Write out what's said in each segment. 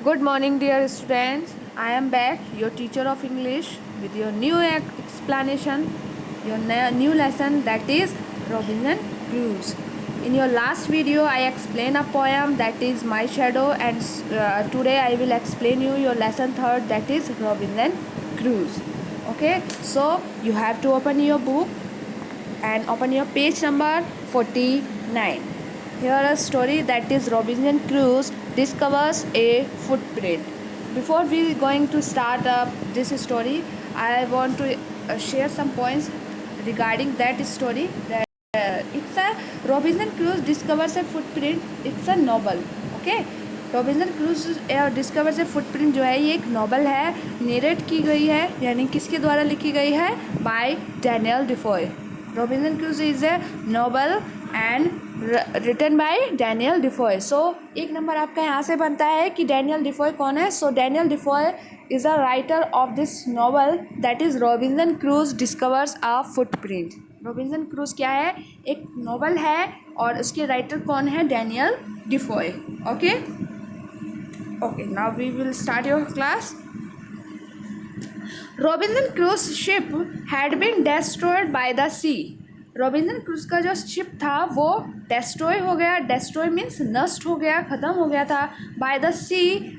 Good morning, dear students. I am back, your teacher of English, with your new explanation, your new lesson, that is Robinson Crusoe. In your last video, I explained a poem that is My Shadow, and today I will explain you your lesson third, that is Robinson Crusoe. Okay, so you have to open your book and open your page number 49. Here a story that is Robinson Crusoe discovers a footprint. Before we going to start this story, I want to share some points regarding that story. That it's a Robinson Crusoe discovers a footprint. It's a novel. Okay. Robinson Crusoe discovers a footprint जो है ये एक novel है, narrate की गई है, यानी किसके द्वारा लिखी गई है? By Daniel Defoe. Robinson Crusoe is a novel and written by Daniel Defoe. So एक नंबर आपका यहाँ से बनता है कि डैनियल डिफॉय कौन है. So Daniel Defoe is a writer of this novel that is Robinson Crusoe discovers a footprint. Robinson Crusoe क्या है? एक नॉवल है और उसके राइटर कौन है? Daniel Defoe. Okay. Okay, now we will start your class. Robinson Crusoe's ship had been destroyed by the sea. Robinson cruise का जो शिप था वो डेस्ट्रॉय हो गया. डेस्ट्रॉय मीन्स नष्ट हो गया, ख़त्म हो गया था. बाय द सी,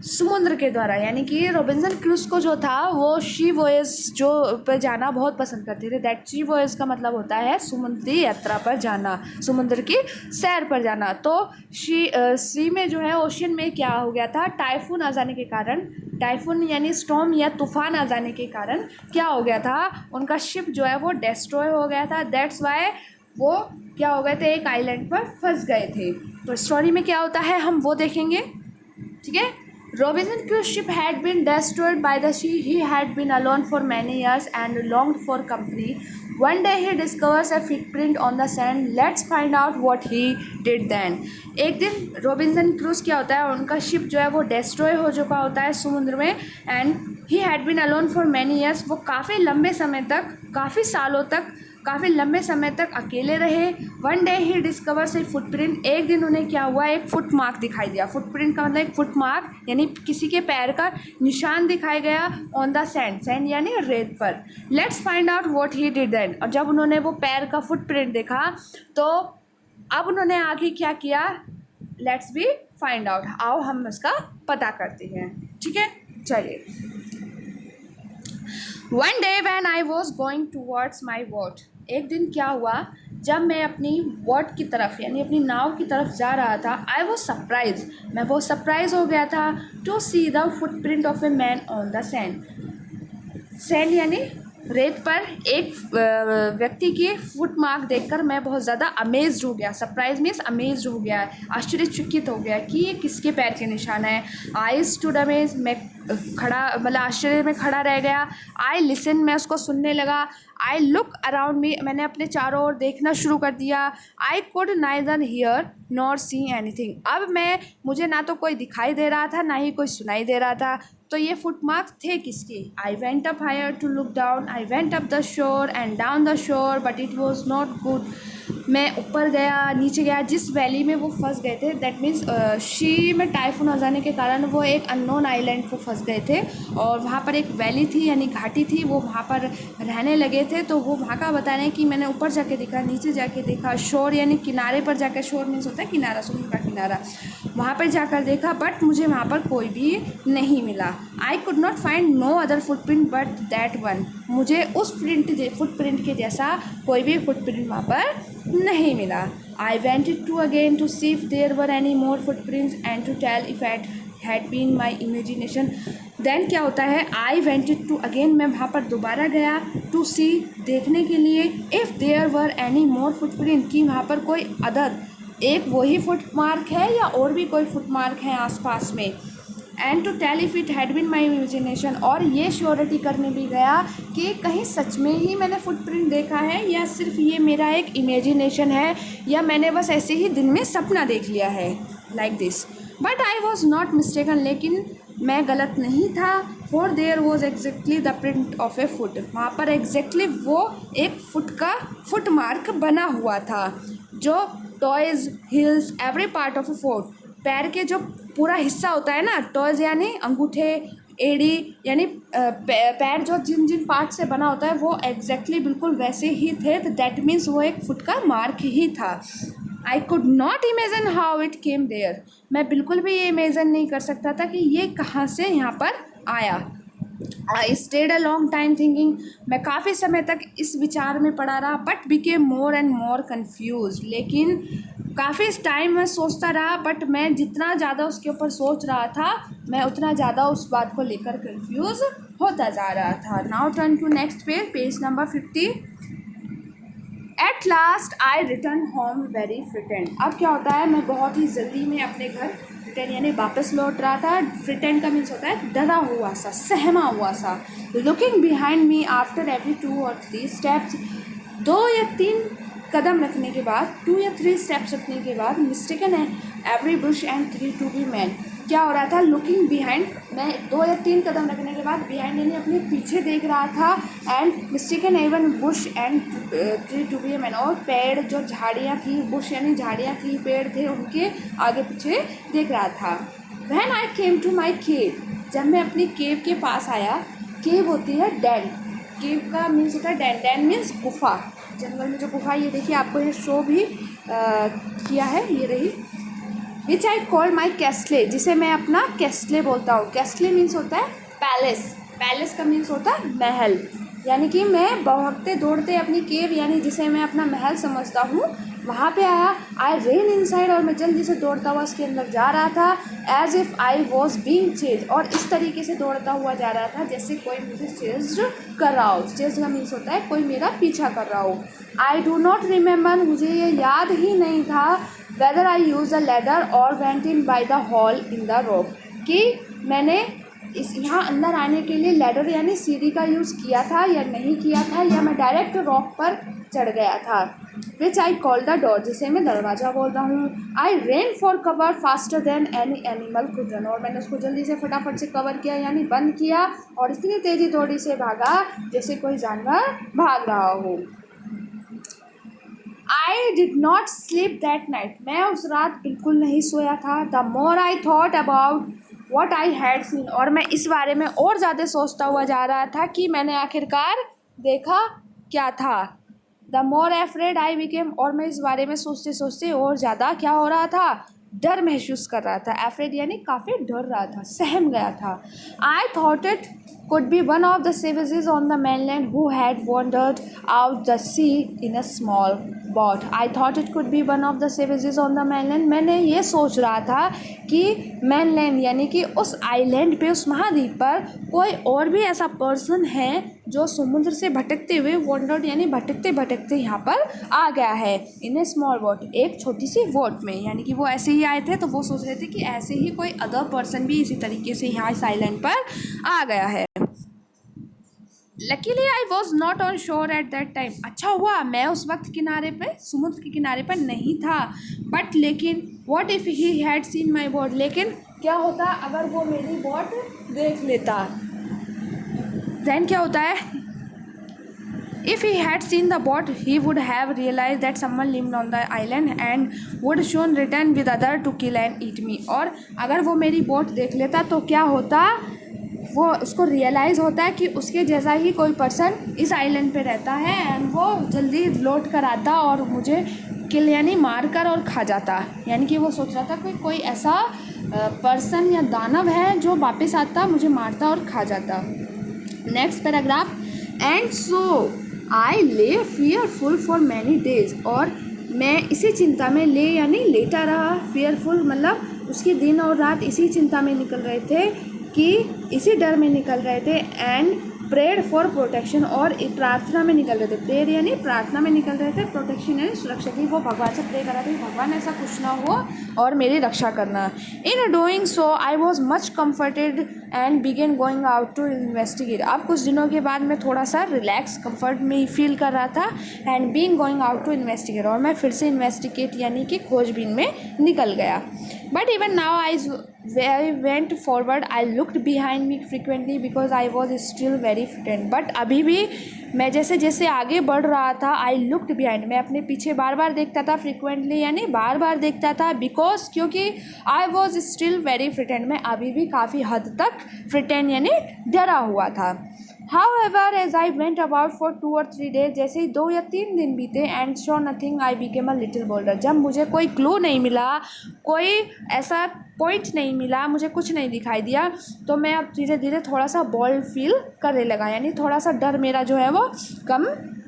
समुद्र के द्वारा. यानी कि रॉबिन्सन क्रूज को जो था वो शी वॉयज जो पर जाना बहुत पसंद करते थे. दैट शी वॉयज का मतलब होता है समुद्री यात्रा पर जाना, समुद्र की सैर पर जाना. तो सी में जो है ओशियन में क्या हो गया था? टाइफून आ जाने के कारण, टाइफून यानी स्टॉर्म या तूफान आ जाने के कारण क्या हो गया था? उनका शिप जो है वो डिस्ट्रॉय हो गया था. दैट्स वाई वो क्या हो गए थे? एक आइलैंड पर फंस गए थे. तो स्टोरी में क्या होता है हम वो देखेंगे. ठीक है. Robinson Crusoe's ship had been destroyed by the sea. He had been alone for many years and longed for company. One day he discovers a footprint on the sand. Let's find out what he did then. एक दिन Robinson cruise क्या होता है? उनका ship जो है वो destroy हो चुका होता है समुद्र में. And he had been alone for many years. वो काफ़ी लंबे समय तक, काफ़ी सालों तक, काफ़ी लंबे समय तक अकेले रहे. One day he discovers a footprint. एक दिन उन्हें क्या हुआ? एक फुट मार्क दिखाई दिया. फुटप्रिंट का मतलब एक फुट मार्क यानी किसी के पैर का निशान दिखाई गया ऑन द सैंड. सैंड यानी रेत पर. Let's find out what he did then. और जब उन्होंने वो पैर का फुटप्रिंट देखा तो अब उन्होंने आगे क्या किया? Let's be find out. आओ हम उसका पता करते हैं. ठीक है, चलिए. One day when I was going towards my boat. एक दिन क्या हुआ? जब मैं अपनी बोट की तरफ यानी अपनी नाव की तरफ जा रहा था. I was surprise. मैं बहुत सरप्राइज हो गया था. To see the footprint of a man on the sand. Sand यानी रेत पर एक व्यक्ति की फुट मार्क देखकर मैं बहुत ज़्यादा अमेज्ड हो गया. सरप्राइज मीन्स अमेज्ड हो गया, आश्चर्यचकित हो गया कि ये किसके पैर के निशान है. I stood amaze. मैं खड़ा मतलब आश्चर्य में खड़ा रह गया. I listen. मैं उसको सुनने लगा. I look around me. मैंने अपने चारों ओर देखना शुरू कर दिया. I could neither here nor see anything. अब मुझे ना तो कोई दिखाई दे रहा था ना ही कोई सुनाई दे रहा था. तो ये फुटमार्क थे किसके? I went up higher to look down. I went up the shore and down the shore but it was not good. मैं ऊपर गया, नीचे गया. जिस वैली में वो फंस गए थे, दैट मीन्स शी में टाइफून आ जाने के कारण वो एक अननोन आइलैंड पर फंस गए थे और वहाँ पर एक वैली थी यानी घाटी थी. वो वहाँ पर रहने लगे थे. तो वो वहाँ का बता रहे हैं कि मैंने ऊपर जाके देखा, नीचे जाके देखा. शोर यानी किनारे पर जाकर, शोर मीन्स होता है किनारा, समुद्र का किनारा. वहाँ पर जाकर देखा बट मुझे वहाँ पर कोई भी नहीं मिला. I could not find no other footprint but that one. मुझे उस फुटप्रिंट के जैसा कोई भी फुटप्रिंट वहाँ पर नहीं मिला. I wanted to again to see if there were any more footprints and to tell if it had been my imagination. Then क्या होता है? I wanted to again. मैं वहाँ पर दोबारा गया. टू सी देखने के लिए. If there were any more footprint कि वहाँ पर कोई अदर एक वही फुट मार्क है या और भी कोई फुट मार्क है आसपास में. And to tell if it had been my imagination. और ये श्योरिटी करने भी गया कि कहीं सच में ही मैंने फुटप्रिंट देखा है या सिर्फ ये मेरा एक इमेजिनेशन है या मैंने बस ऐसे ही दिन में सपना देख लिया है, like this. But I was not mistaken. लेकिन मैं गलत नहीं था. For their was exactly the print of A foot. वहाँ पर एग्जैक्टली वो एक फुट का फुट मार्क बना हुआ था जो toys, hills, every part of A fort पैर के जो पूरा हिस्सा होता है ना, टोज यानी अंगूठे, एड़ी यानी पैर जो जिन जिन पार्ट से बना होता है वो एग्जैक्टली बिल्कुल वैसे ही थे, तो दैट मीन्स वो एक फुट का मार्क ही था। I could not imagine how it came there, मैं बिल्कुल भी ये इमेजिन नहीं कर सकता था कि ये कहाँ से यहाँ पर आया। I stayed a long time thinking, मैं काफ़ी समय तक इस विचार में पड़ा रहा, but became more and more confuse, लेकिन काफ़ी टाइम मैं सोचता रहा, बट मैं जितना ज़्यादा उसके ऊपर सोच रहा था मैं उतना ज़्यादा उस बात को लेकर कन्फ्यूज़ होता जा रहा था। Now turn to next page, page number 50। At last I return home very frightened. अब क्या होता है, मैं बहुत ही जल्दी में अपने घर फ्रिटेंड यानी वापस लौट रहा था। फ्रिटेंड का मीन्स होता है डरा हुआ सा, सहमा हुआ सा। Looking behind me after every 2 or 3 steps, 2 या 3 कदम रखने के बाद, 2 या 3 स्टेप्स रखने के बाद, मिस्टेकन है every bush and tree to be man. क्या हो रहा था, लुकिंग बिहाइंड, मैं 2 या 3 कदम रखने के बाद बिहाइंड यानी अपने पीछे देख रहा था, and mistaken even bush and tree to be man, और पेड़ जो झाड़ियाँ थी, बुश यानी झाड़ियाँ थी, पेड़ थे, उनके आगे पीछे देख रहा था। When I came to my केव, जब मैं अपनी केव के पास आया, केव होती है डेन, केव का मीन्स होता है डेन, डेन मीन्स गुफा, जंगल में जो गुफा, ये देखिए आपको ये शो भी किया है, ये रही, विच आई कॉल माई कैस्टले, जिसे मैं अपना कैस्टले बोलता हूँ। कैस्टले मीन्स होता है पैलेस, पैलेस का मीन्स होता है महल, यानी कि मैं भागते दौड़ते अपनी केव यानी जिसे मैं अपना महल समझता हूँ वहाँ पे आया। आई रेन इनसाइड, और मैं जल्दी से दौड़ता हुआ उसके अंदर जा रहा था। As if I was being chase, और इस तरीके से दौड़ता हुआ जा रहा था जैसे कोई मुझे चेज कर रहा हो। चेज का मीन्स होता है कोई मेरा पीछा कर रहा हो। आई डू नॉट रिमेंबर, मुझे ये याद ही नहीं था, whether I use a ladder और went in by the hole in the rope, कि मैंने इस यहाँ अंदर आने के लिए लैडर यानी सीढ़ी का यूज़ किया था या नहीं किया था, या मैं डायरेक्ट रॉक पर चढ़ गया था। Which I call the door, जिसे मैं दरवाज़ा बोल रहा हूँ। I ran for cover faster than any animal could run, और मैंने उसको जल्दी से फटाफट से कवर किया यानी बंद किया, और इतनी तेज़ी दौड़ी से भागा जैसे कोई जानवर भाग रहा हो। I did not sleep that night, मैं उस रात बिल्कुल नहीं सोया था। The more I thought about what I had seen, और मैं इस बारे में और ज़्यादा सोचता हुआ जा रहा था कि मैंने आखिरकार देखा क्या था। The more afraid I became, और मैं इस बारे में सोचते सोचते और ज़्यादा क्या हो रहा था, डर महसूस कर रहा था। एफ्रेड यानी काफ़ी डर रहा था, सहम गया था। I thought it could be one of the savages on the mainland who had wandered out the sea in a small boat. I thought it could be one of the savages on the mainland. मैंने ये सोच रहा था कि mainland यानी कि उस island पे, उस महाद्वीप पर कोई और भी ऐसा पर्सन है जो समुद्र से भटकते हुए wandered यानी भटकते भटकते यहाँ पर आ गया है in a small boat, एक छोटी सी बोट में, यानी कि वो ऐसे ही आए थे तो वो सोच रहे थे कि ऐसे ही कोई अदर पर्सन भी इसी तरीके से यहाँ इस आइलैंड पर आ गया है। Luckily I was not on शोर एट दैट टाइम, अच्छा हुआ मैं उस वक्त किनारे पे, समुद्र के किनारे पर नहीं था। बट लेकिन what if he had seen my boat, लेकिन क्या होता अगर वो मेरी बोट देख लेता, देन क्या होता है, if he had seen the boat he would have realized that someone lived on the island and would soon return with other to kill and eat me, और अगर वो मेरी बोट देख लेता तो क्या होता, वो उसको रियलाइज़ होता है कि उसके जैसा ही कोई पर्सन इस आइलैंड पे रहता है, एंड वो जल्दी लौट कर आता और मुझे किल यानी मार कर और खा जाता, यानी कि वो सोच रहा था कि कोई ऐसा पर्सन या दानव है जो वापस आता, मुझे मारता और खा जाता। नेक्स्ट पैराग्राफ, एंड सो आई ले फियरफुल फॉर मैनी डेज, और मैं इसी चिंता में ले यानी लेटा रहा, फियरफुल मतलब उसके दिन और रात इसी चिंता में निकल रहे थे, कि इसी डर में निकल रहे थे। एंड प्रेड फॉर प्रोटेक्शन, और प्रार्थना में निकल रहे थे, प्रेयर यानी प्रार्थना में निकल रहे थे, प्रोटेक्शन यानी सुरक्षा की, वो भगवान से प्रे कर रहे थे भगवान ऐसा कुछ ना हो और मेरी रक्षा करना। In doing so I was much comforted and began going out to investigate, अब कुछ दिनों के बाद मैं थोड़ा सा रिलैक्स कम्फर्ट में फील कर रहा था, and being going out to investigate, और मैं फिर से इन्वेस्टिगेट यानी कि खोजबीन में निकल गया। But even now I I went forward, I looked behind me frequently because I was still very frightened. But अभी भी मैं जैसे जैसे आगे बढ़ रहा था, आई लुक्ड बिहाइंड, मैं अपने पीछे बार बार देखता था, फ्रिक्वेंटली यानी बार बार देखता था, बिकॉज क्योंकि आई वॉज स्टिल वेरी फ्रिटेंड, मैं अभी भी काफ़ी हद तक फ्रिटेंड यानी डरा हुआ था. However, as I went about for 2 or 3 days, जैसे ही 2 या 3 दिन बीते, and saw nothing, I became a little bolder. जब मुझे कोई क्लू नहीं मिला, कोई ऐसा पॉइंट नहीं मिला, मुझे कुछ नहीं दिखाई दिया, तो मैं अब धीरे धीरे थोड़ा सा बोल्ड फील करने लगा, यानी थोड़ा सा डर मेरा जो है वो कम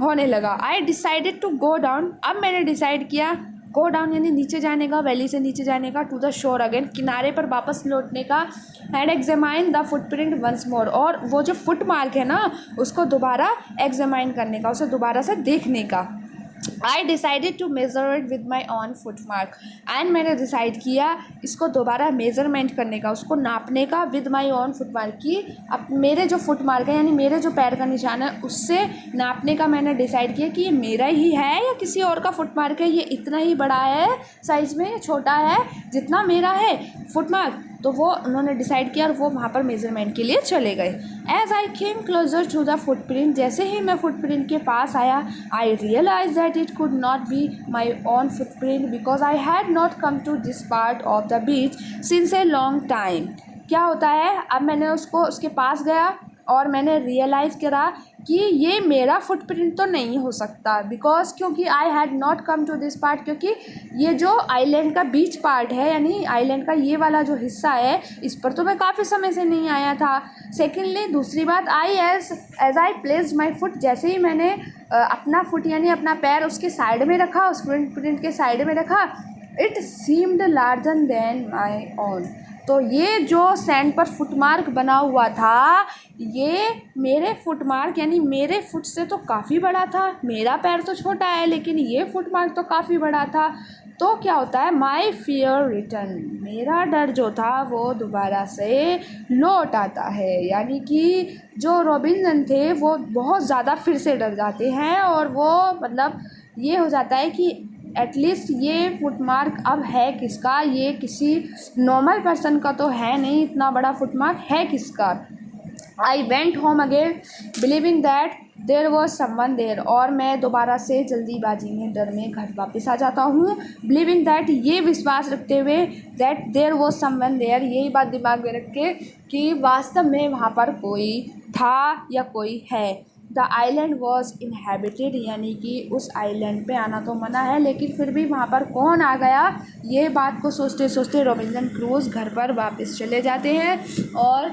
होने लगा. I decided to go down. अब मैंने डिसाइड किया गो डाउन यानी नीचे जाने का, वैली से नीचे जाने का, टू द शोर अगेन, किनारे पर वापस लौटने का, and examine the footprint once more, और वो जो फुट मार्क है ना उसको दोबारा एग्जामाइन करने का, उसे दोबारा से देखने का. I decided to measure it with my own foot mark, एंड मैंने डिसाइड किया इसको दोबारा मेज़रमेंट करने का, उसको नापने का, with my own foot mark की, अब मेरे जो फुट मार्क है यानी मेरे जो पैर का निशान है उससे नापने का मैंने डिसाइड किया कि ये मेरा ही है या किसी और का फुट मार्क है, ये इतना ही बड़ा है साइज़ में, छोटा है जितना मेरा है फुट मार्क. तो वो उन्होंने डिसाइड किया और वो वहाँ पर मेज़रमेंट के लिए चले गए. As I came closer to the footprint, जैसे ही मैं फुटप्रिंट के पास आया, I realize that it could not be my own footprint because I had not come to this part of the beach since a long time. क्या होता है, अब मैंने उसके पास गया और मैंने रियलाइज़ करा कि ये मेरा फुटप्रिंट तो नहीं हो सकता, बिकॉज क्योंकि I had not come to this part, क्योंकि ये जो आइलैंड का बीच पार्ट है यानी आइलैंड का ये वाला जो हिस्सा है इस पर तो मैं काफ़ी समय से नहीं आया था. सेकेंडली दूसरी बात, I as I placed my foot, जैसे ही मैंने अपना फुट यानी अपना पैर उसके साइड में रखा, उस फुटप्रिंट के साइड में रखा, it seemed larger than my own. तो ये जो सैंड पर फुटमार्क बना हुआ था ये मेरे फुटमार्क यानी मेरे फुट से तो काफ़ी बड़ा था. मेरा पैर तो छोटा है लेकिन ये फुटमार्क तो काफ़ी बड़ा था. तो क्या होता है, माई फियर रिटर्न, मेरा डर जो था वो दोबारा से लौट आता है. यानी कि जो रॉबिन्सन थे वो बहुत ज़्यादा फिर से डर जाते हैं और वो मतलब ये हो जाता है कि एटलीस्ट ये फुटमार्क अब है किसका, ये किसी नॉर्मल पर्सन का तो है नहीं, इतना बड़ा फुटमार्क है किसका. I went home again believing that there was someone there, और मैं दोबारा से जल्दीबाजी में डर में घर वापस आ जाता हूँ. बिलीविंग दैट, ये विश्वास रखते हुए, that there was someone there, यही बात दिमाग में रख के कि वास्तव में वहाँ पर कोई था या कोई है. द आइलैंड वॉज इनहेबिटेड, यानी कि उस आइलैंड पे आना तो मना है लेकिन फिर भी वहाँ पर कौन आ गया, ये बात को सोचते सोचते रॉबिन्सन क्रूज़ घर पर वापस चले जाते हैं और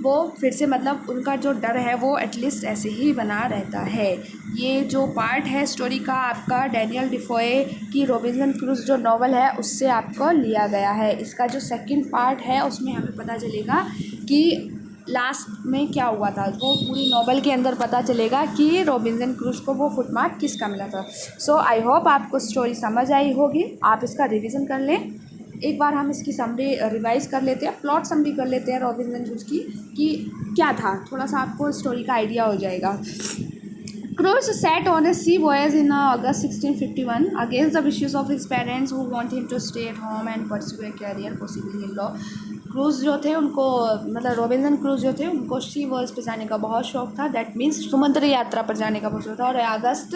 वो फिर से मतलब उनका जो डर है वो एटलीस्ट ऐसे ही बना रहता है. ये जो पार्ट है स्टोरी का आपका डैनियल डिफोए की रॉबिन्सन क्रूज़ जो नॉवल है उससे आपको लिया गया है. इसका जो सेकंड पार्ट है उसमें हमें पता चलेगा कि लास्ट में क्या हुआ था, वो पूरी नॉवल के अंदर पता चलेगा कि रॉबिन्सन क्रूज़ को वो फुटमार्क किसका मिला था. सो आई होप आपको स्टोरी समझ आई होगी. आप इसका रिवीजन कर लें. एक बार हम इसकी समरी रिवाइज़ कर लेते हैं, प्लॉट समरी कर लेते हैं रॉबिन्सन क्रूज़ की कि क्या था, थोड़ा सा आपको स्टोरी का आइडिया हो जाएगा. Cruz set on a sea voyage in August 1651 against the wishes of his parents who want him to stay at home and pursue a career possibly in law. Crusoe जो थे उनको मतलब Robinson cruise जो थे उनको सी voyage पे जाने का बहुत शौक था, दैट मीन्स समुद्री यात्रा पर जाने का बहुत शौक था. और अगस्त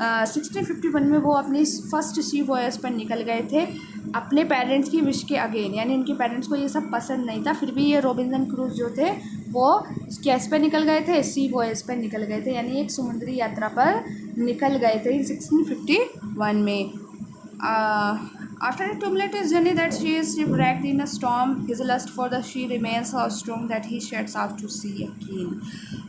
1651 में वो अपनी फर्स्ट सी वॉयज पर निकल गए थे अपने पेरेंट्स की विश के अगेन, यानी उनके पेरेंट्स को ये सब पसंद नहीं था, फिर भी ये रॉबिन्सन क्रूज़ जो थे वो कैस पे निकल गए थे, सी वॉयज पर निकल गए थे, यानी एक समुद्री यात्रा पर निकल गए थे इन 1651 में. After a tumultuous journey that she is shipwrecked in a storm, his lust for the sea remains so strong that he sets out to sea again.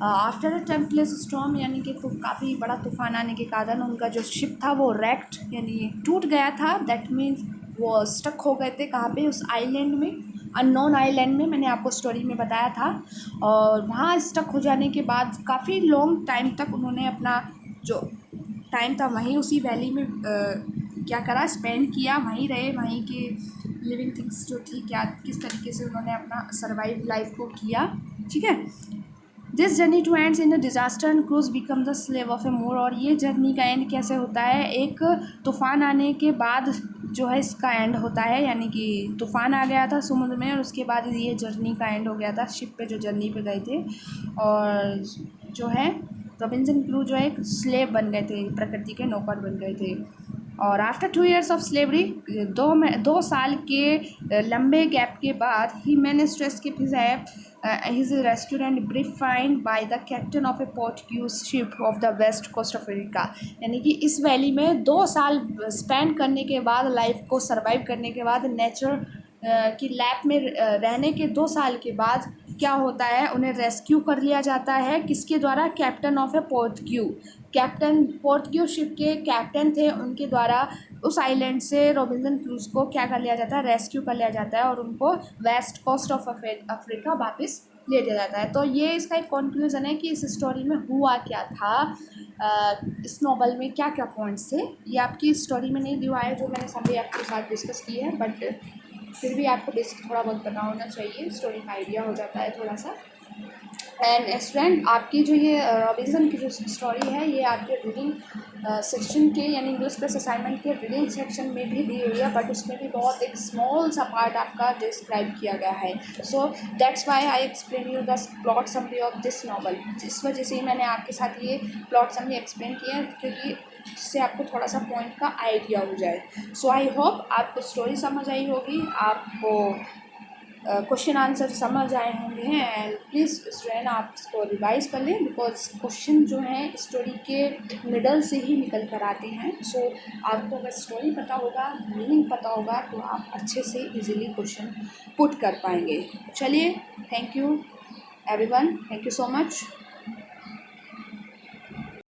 After a tumultuous storm यानी कि तो काफ़ी बड़ा तूफान आने के कारण उनका जो शिप था वो रैक्ट यानी टूट गया था. दैट मीन्स वो स्टक हो गए थे कहाँ पे, उस आइलैंड में, अननोन आइलैंड में, मैंने आपको स्टोरी में बताया था. और वहाँ स्टक हो जाने के बाद काफ़ी लॉन्ग टाइम तक उन्होंने अपना जो टाइम था वहीं उसी वैली में क्या करा, स्पेंड किया, वहीं रहे, वहीं के लिविंग थिंग्स जो थी क्या किस तरीके से उन्होंने अपना सर्वाइव लाइफ को किया. ठीक है. This journey too ends in a disaster and Crusoe become the slave of a Moor. और ये जर्नी का एंड कैसे होता है, एक तूफ़ान आने के बाद जो है इसका एंड होता है, यानी कि तूफ़ान आ गया था समुद्र में और उसके बाद ये जर्नी का एंड हो गया था, शिप पे जो जर्नी पे गए थे। और जो है रॉबिन्सन क्रू जो है एक स्लेव बन गए थे, प्रकृति के नौकर बन गए थे। और आफ्टर 2 years ऑफ स्लेवरी, 2 साल के लंबे गैप के बाद, he managed to escape his restaurant defined by the captain of a Portuguese ship of the west coast of Africa। यानी कि इस वैली में 2 साल स्पेंड करने के बाद, लाइफ को सरवाइव करने के बाद, नेचर की लैब में रहने के 2 साल के बाद क्या होता है, उन्हें रेस्क्यू कर लिया जाता है। किसके द्वारा? कैप्टन ऑफ ए पोर्टग्यू शिप के कैप्टन थे, उनके द्वारा उस आइलैंड से रॉबिन्सन क्रूज को क्या कर लिया जाता है, रेस्क्यू कर लिया जाता है और उनको वेस्ट कोस्ट ऑफ अफ्रीका वापस ले दिया जाता है। तो ये इसका एक कंक्लूजन है कि इस स्टोरी में हुआ क्या था, इस नॉवल में क्या क्या पॉइंट्स थे। ये आपकी स्टोरी में नहीं दिया है जो मैंने सभी आपके साथ डिस्कस की है, बट फिर भी आपको बेसिक थोड़ा बहुत पता होना चाहिए, स्टोरी का आइडिया हो जाता है थोड़ा सा। एंड स्टूडेंट, आपकी जो ये रॉबिन्सन की जो स्टोरी है, ये आपके रीडिंग सेक्शन के, यानी इंग्लिश प्लस असाइनमेंट के रीडिंग सेक्शन में भी दी हुई है, बट उसमें भी बहुत एक स्मॉल सा पार्ट आपका डिस्क्राइब किया गया है। So that's why I explain you the plot summary of this novel. इस वजह से ही मैंने आपके साथ ये प्लॉट समरी एक्सप्लेन किया है, क्योंकि जिससे आपको थोड़ा सा पॉइंट का आइडिया हो जाए। सो आई होप आपको स्टोरी समझ आई होगी, आपको क्वेश्चन आंसर समझ आए होंगे। एंड प्लीज़ स्टूडेंट आप इसको रिवाइज़ कर लें, बिकॉज क्वेश्चन जो हैं स्टोरी के मिडल से ही निकल कर आते हैं। सो आपको अगर स्टोरी पता होगा, मीनिंग पता होगा, तो आप अच्छे से इजीली क्वेश्चन पुट कर पाएंगे। चलिए, thank you everyone, thank you so much.